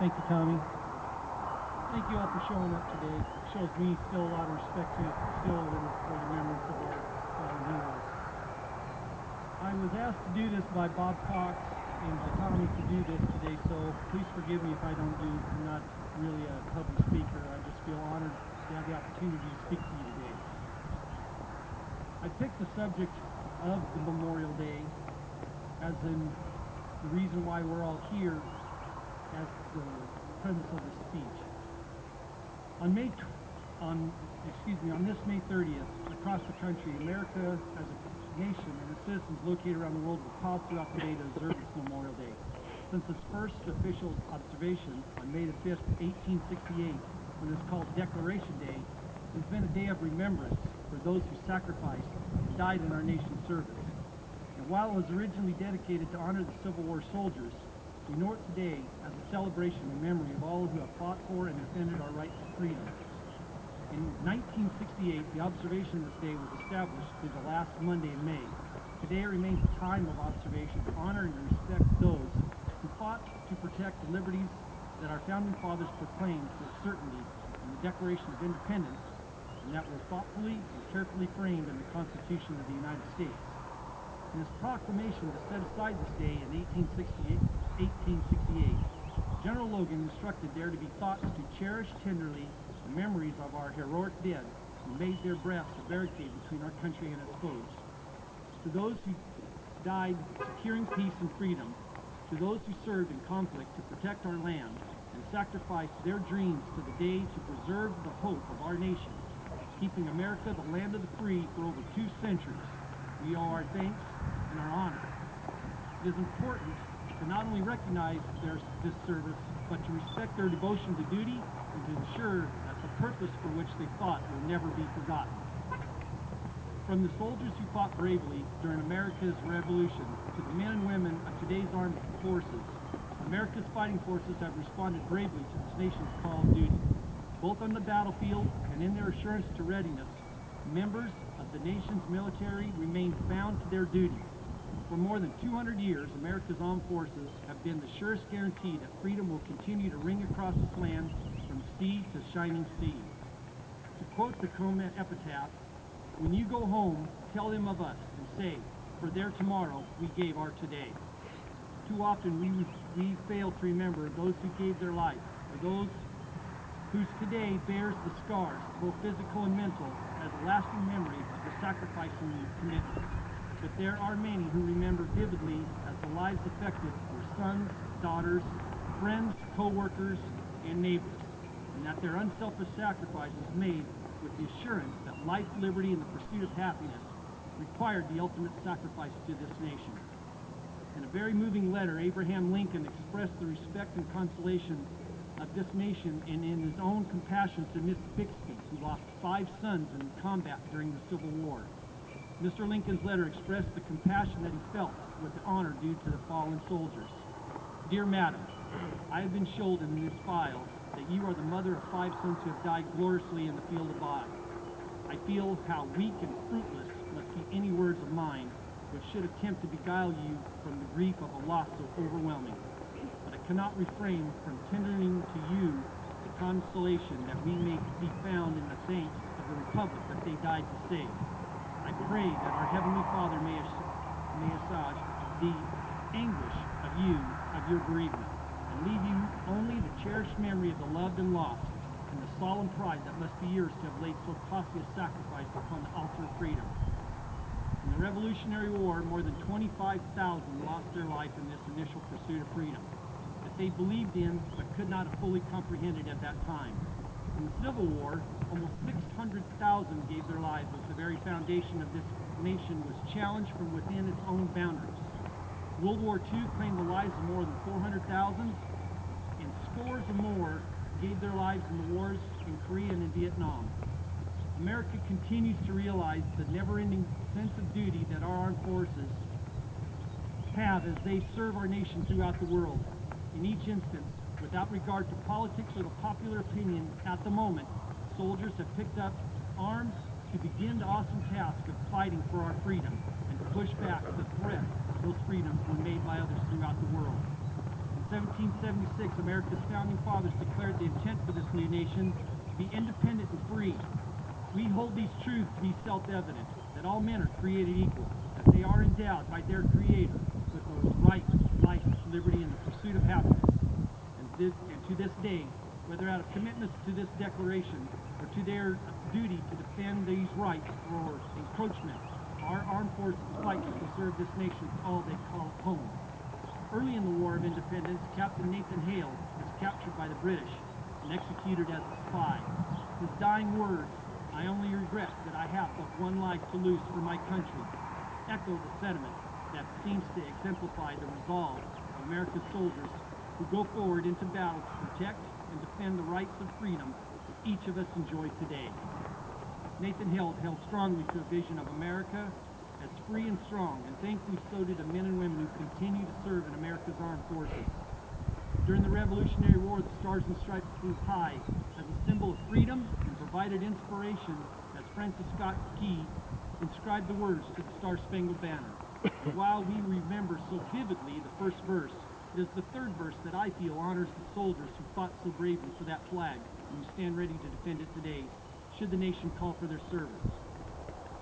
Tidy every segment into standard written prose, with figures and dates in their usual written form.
Thank you, Tommy. Thank you all for showing up today. It shows me still a lot of respect still for the memories of our fallen heroes. I was asked to do this by Bob Cox and by Tommy to do this today, so please forgive me if I don't do. I'm not really a public speaker. I just feel honored to have the opportunity to speak to you today. I picked the subject of the Memorial Day as in the reason why we're all here as the premise of this speech. On this May 30th, across the country, America as a nation and its citizens located around the world will pause throughout the day to observe its Memorial Day. Since its first official observation on May the 5th, 1868, when it was called Declaration Day, it has been a day of remembrance for those who sacrificed and died in our nation's service. And while it was originally dedicated to honor the Civil War soldiers, we know it today as a celebration in memory of all who have fought for and defended our right to freedom. In 1968, the observation of this day was established to the last Monday in May. Today it remains a time of observation to honor and respect those who fought to protect the liberties that our founding fathers proclaimed with certainty in the Declaration of Independence, and that were thoughtfully and carefully framed in the Constitution of the United States. In his proclamation to set aside this day in 1868, General Logan instructed there to be thoughts to cherish tenderly the memories of our heroic dead who made their breasts a barricade between our country and its foes. To those who died securing peace and freedom, to those who served in conflict to protect our land and sacrificed their dreams to the day to preserve the hope of our nation, keeping America the land of the free for over 2 centuries, we owe our thanks and our honor. It is important to not only recognize this service, but to respect their devotion to duty and to ensure that the purpose for which they fought will never be forgotten. From the soldiers who fought bravely during America's Revolution to the men and women of today's armed forces, America's fighting forces have responded bravely to this nation's call of duty. Both on the battlefield and in their assurance to readiness, members of the nation's military remain bound to their duties. For more than 200 years, America's armed forces have been the surest guarantee that freedom will continue to ring across this land from sea to shining sea. To quote the Coleman epitaph, "When you go home, tell them of us and say, for their tomorrow we gave our today." Too often we fail to remember those who gave their life, or those whose today bears the scars, both physical and mental, as a lasting memory of the sacrifice and commitment. But there are many who remember vividly as the lives affected were sons, daughters, friends, co-workers, and neighbors, and that their unselfish sacrifice was made with the assurance that life, liberty, and the pursuit of happiness required the ultimate sacrifice to this nation. In a very moving letter, Abraham Lincoln expressed the respect and consolation of this nation and in his own compassion to Miss Bixby, who lost 5 sons in combat during the Civil War. Mr. Lincoln's letter expressed the compassion that he felt with the honor due to the fallen soldiers. "Dear Madam, I have been shown in this file that you are the mother of 5 sons who have died gloriously in the field of battle. I feel how weak and fruitless must be any words of mine which should attempt to beguile you from the grief of a loss so overwhelming. But I cannot refrain from tendering to you the consolation that we may be found in the saints of the Republic that they died to save. I pray that our Heavenly Father may assuage the anguish of your bereavement, and leave you only the cherished memory of the loved and lost, and the solemn pride that must be yours to have laid so costly a sacrifice upon the altar of freedom." In the Revolutionary War, more than 25,000 lost their life in this initial pursuit of freedom that they believed in but could not have fully comprehended at that time. In the Civil War, almost 600,000 gave their lives as the very foundation of this nation was challenged from within its own boundaries. World War II claimed the lives of more than 400,000, and scores of more gave their lives in the wars in Korea and in Vietnam. America continues to realize the never-ending sense of duty that our armed forces have as they serve our nation throughout the world. In each instance, without regard to politics or the popular opinion at the moment, soldiers have picked up arms to begin the awesome task of fighting for our freedom and to push back the threat of those freedoms when made by others throughout the world. In 1776, America's founding fathers declared the intent for this new nation to be independent and free. We hold these truths to be self-evident, that all men are created equal, that they are endowed by their Creator with the right to life, liberty, and the pursuit of happiness. And to this day, whether out of commitments to this declaration or to their duty to defend these rights or encroachment, our armed forces fight to preserve this nation all they call home. Early in the War of Independence, Captain Nathan Hale was captured by the British and executed as a spy. His dying words, "I only regret that I have but one life to lose for my country," echo the sentiment that seems to exemplify the resolve of America's soldiers who go forward into battle to protect and defend the rights of freedom each of us enjoy today. Nathan Hale held strongly to a vision of America as free and strong, and thankfully so do the men and women who continue to serve in America's armed forces. During the Revolutionary War, the Stars and Stripes flew high as a symbol of freedom and provided inspiration as Francis Scott Key inscribed the words to the Star-Spangled Banner. While we remember so vividly the first verse, it is the third verse that I feel honors the soldiers who fought so bravely for that flag and who stand ready to defend it today, should the nation call for their service.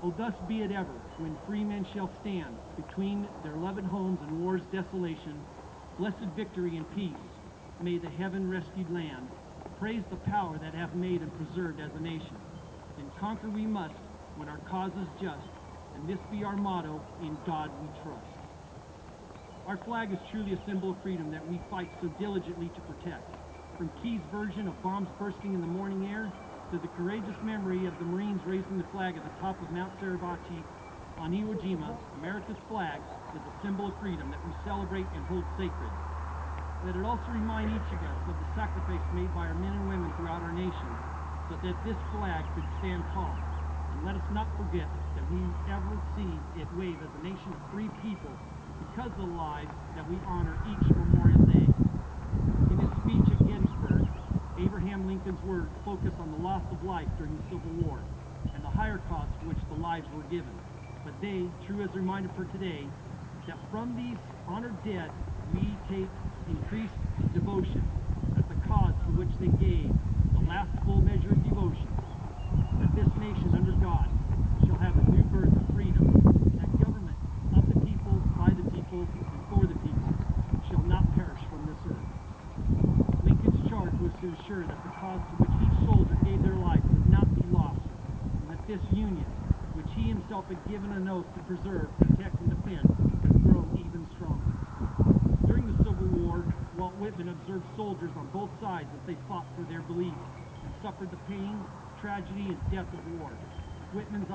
Oh, thus be it ever, when free men shall stand between their loved homes and war's desolation, blessed victory and peace, may the heaven-rescued land praise the power that hath made and preserved as a nation. Then conquer we must when our cause is just, and this be our motto, in God we trust. Our flag is truly a symbol of freedom that we fight so diligently to protect. From Key's version of bombs bursting in the morning air to the courageous memory of the Marines raising the flag at the top of Mount Suribachi on Iwo Jima, America's flag is a symbol of freedom that we celebrate and hold sacred. Let it also remind each of us of the sacrifice made by our men and women throughout our nation so that this flag could stand tall. And let us not forget that we ever see it wave as a nation of free people because of the lives that we honor each Memorial Day. In his speech at Gettysburg, Abraham Lincoln's words focus on the loss of life during the Civil War and the higher cost for which the lives were given. But they, true as a reminder for today, that from these honored dead we take increased devotion as the cause for which they gave the last full measure of devotion, that this nation under God shall have a new birth of freedom, that government of the people, by the people, and for the people shall not perish from this earth. Lincoln's charge was to ensure that the cause to which each soldier gave their life would not be lost, and that this union, which he himself had given an oath to preserve, protect, and defend, would grow even stronger. During the Civil War, Walt Whitman observed soldiers on both sides as they fought for their beliefs and suffered the pain, tragedy, and death of war. Whitman's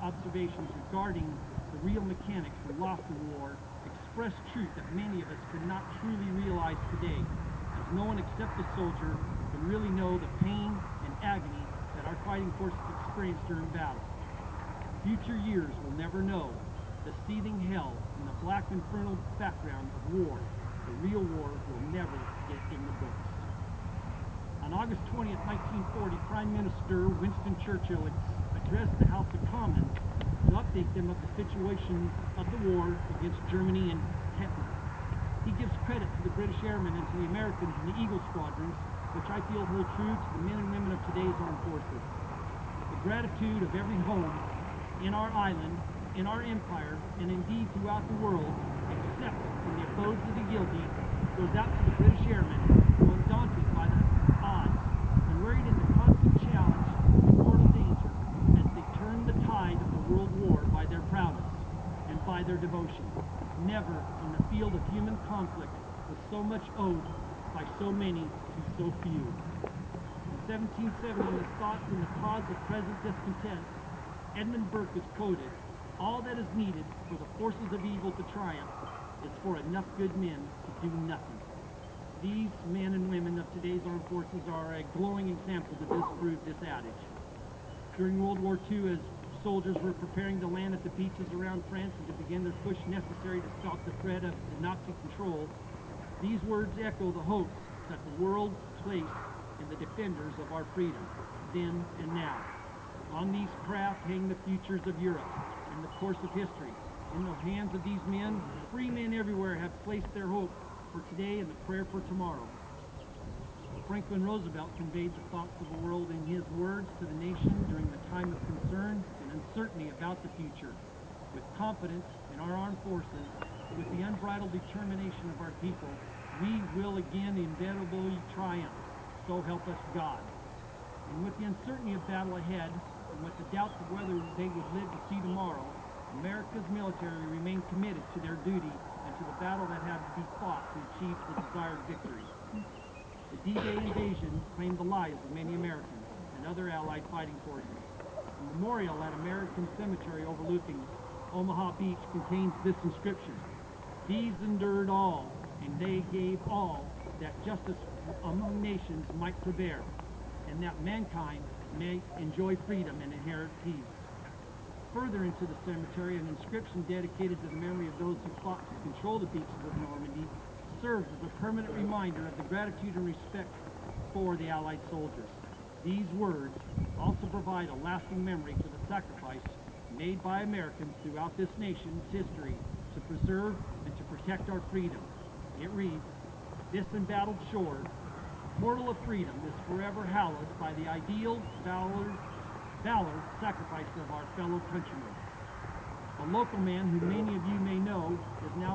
observations regarding the real mechanics and loss in war expressed truth that many of us could not truly realize today, as no one except the soldier can really know the pain and agony that our fighting forces experience during battle. Future years will never know the seething hell and the black infernal background of war. The real war will never get in the books. On August 20th, 1940, Prime Minister Winston Churchill addressed the House of Commons to update them of the situation of the war against Germany and Hitler. He gives credit to the British airmen and to the Americans in the Eagle squadrons, which I feel hold true to the men and women of today's armed forces. The gratitude of every home in our island, in our empire, and indeed throughout the world, except in the abodes of the guilty, goes out to the British airmen who, undaunted by the odds and worried in the constant challenge and mortal danger, as they turn the tide of the world war by their prowess and by their devotion. Never in the field of human conflict was so much owed by so many to so few. In 1770, in his thoughts in the cause of present discontent, Edmund Burke is quoted, "All that is needed for the forces of evil to triumph is for enough good men to do nothing." These men and women of today's armed forces are a glowing example to disprove this adage. During World War II, as soldiers were preparing to land at the beaches around France and to begin their push necessary to stalk the threat of the Nazi control, these words echo the hopes that the world placed in the defenders of our freedom, then and now. On these craft hang the futures of Europe and the course of history. In the hands of these men, free men everywhere have placed their hope for today and the prayer for tomorrow. Franklin Roosevelt conveyed the thoughts of the world in his words to the nation during the time of concern and uncertainty about the future. With confidence in our armed forces, with the unbridled determination of our people, we will again inevitably triumph. So help us God. And with the uncertainty of battle ahead, and with the doubts of whether they would live to see tomorrow, America's military remained committed to their duty and to the battle that had to be fought to achieve the desired victory. The D-Day invasion claimed the lives of many Americans and other Allied fighting forces. A memorial at American Cemetery overlooking Omaha Beach contains this inscription: "These endured all, and they gave all, that justice among nations might prevail, and that mankind may enjoy freedom and inherit peace." Further into the cemetery, an inscription dedicated to the memory of those who fought to control the beaches of Normandy serves as a permanent reminder of the gratitude and respect for the Allied soldiers. These words also provide a lasting memory to the sacrifice made by Americans throughout this nation's history to preserve and to protect our freedom. It reads, "This embattled shore, portal of freedom, is forever hallowed by the ideal valor, sacrifice of our fellow countrymen." A local man who many of you may know is now